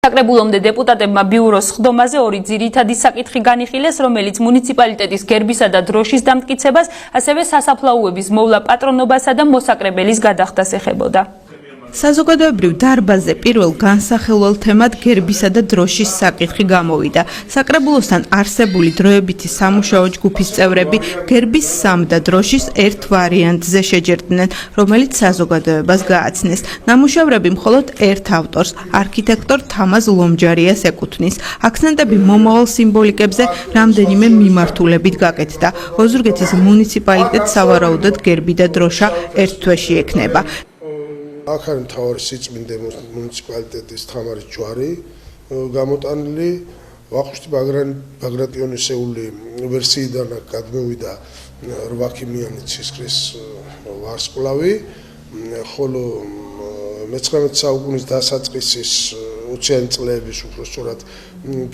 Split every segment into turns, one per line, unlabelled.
საკრებულომდე დეპუტატებმა ბიუროს სხდომაზე ორი ძირითადი საკითხი განიხილეს, რომელიც მუნიციპალიტეტის გერბისა და დროშის დამტკიცებას, ასევე სასაფლაოების მოვლა პატრონობასა და მოსაკრებელის გადახდას ეხებოდა.
საზოგადოებრივ დარბაზზე პირველ განსახილველ თემად გერბისა და დროშის საკითხი გამოვიდა. საკრებულოსთან არსებული დროებითი სამუშაო ჯგუფის წევრები გერბის სამ და დროშის ერთ ვარიანტზე შეჯერდნენ, რომელიც საზოგადოებას გააცნეს. ნამუშევრები მხოლოდ ერთ ავტორს, არქიტექტორ თამაზ ლომჯარიას ეკუთვნის. აქცენტები მომავალ სიმბოლიკებზე რამდენიმე მიმართულებით გაკეთდა. ოზურგეთის მუნიციპალიტეტს სავარაუდოდ გერბი და დროშა ერთ თვეში ექნება.
აქ არის მთავარი სიწმინდე მუნიციპალიტეტის თამარის ჯვარი გამოტანილი. ვახუშტი ბაგრატიონისეული ვერსიიდან გადმოვიდა 8 ქიმიანი ცისკრის ვარსკვლავი, ხოლო მე-19 საუკუნის დასაწყისის 20-იანი წლების უпростоრად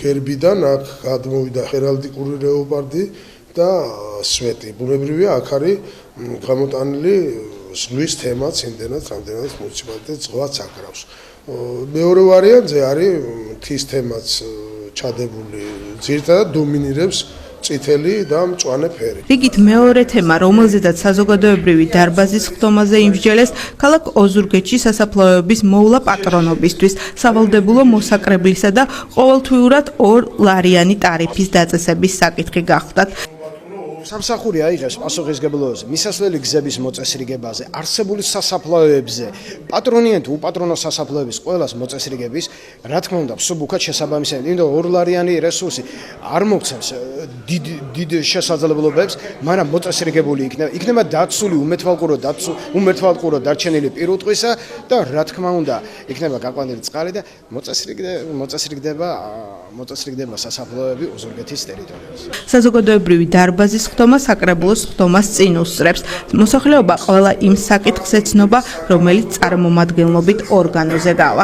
გერბიდან აქ გადმოვიდა ჰერალდიკური ლეოპარდი და სვეტი. ბუნებრივია, აქ არის გამოტანილი ზღვის თემაც, იმდენად, რამდენადაც მუნიციპალიტეტს ზღვაც აკრავს. მეორე ვარიანტზე არის მთის თემაც ჩადებული, ძირითადად დომინირებს წითელი და მწვანე ფერი.
რიგით მეორე თემა, რომელზედაც საზოგადოებრივი დარბაზის სხდომაზე იმსჯელეს, ქალაქ ოზურგეთში სასაფლაოების მოვლა პატრონობისთვის, სავალდებულო მოსაკრებლისა და ყოველთვიურად 2 ლარიანი ტარიფის დაწესების საკითხი გახდათ.
სამსახური აიღებს პასუხისმგებლობაზე მისასვლელი გზების მოწესრიგებაზე, არსებული სასაფლაოებზე, პატრონიან თუ უპატრონო სასაფლაოების ყველას მოწესრიგების, რა თქმა უნდა, მსუბუქად შესაბამისად, იმიტომ 2 ლარიანი რესურსი არ მოგცემს დიდ შესაძლებლობებს, მაგრამ მოწესრიგებული იქნება დაცული უმეთვალყურო დარჩენილი პირუტყვისა და რა თქმა უნდა, იქნება გაყვანილი წყალი და მოწესრიგდება სასაფლაოები ოზურგეთის ტერიტორიაზე.
საზოგადოებრივი დარბაზის სხდომა საკრებულოს სხდომას წინ უსწრებს. მოსახლეობა ყველა იმ საკითხს ეცნობა, რომელიც წარმომადგენლობით ორგანოზე გავა.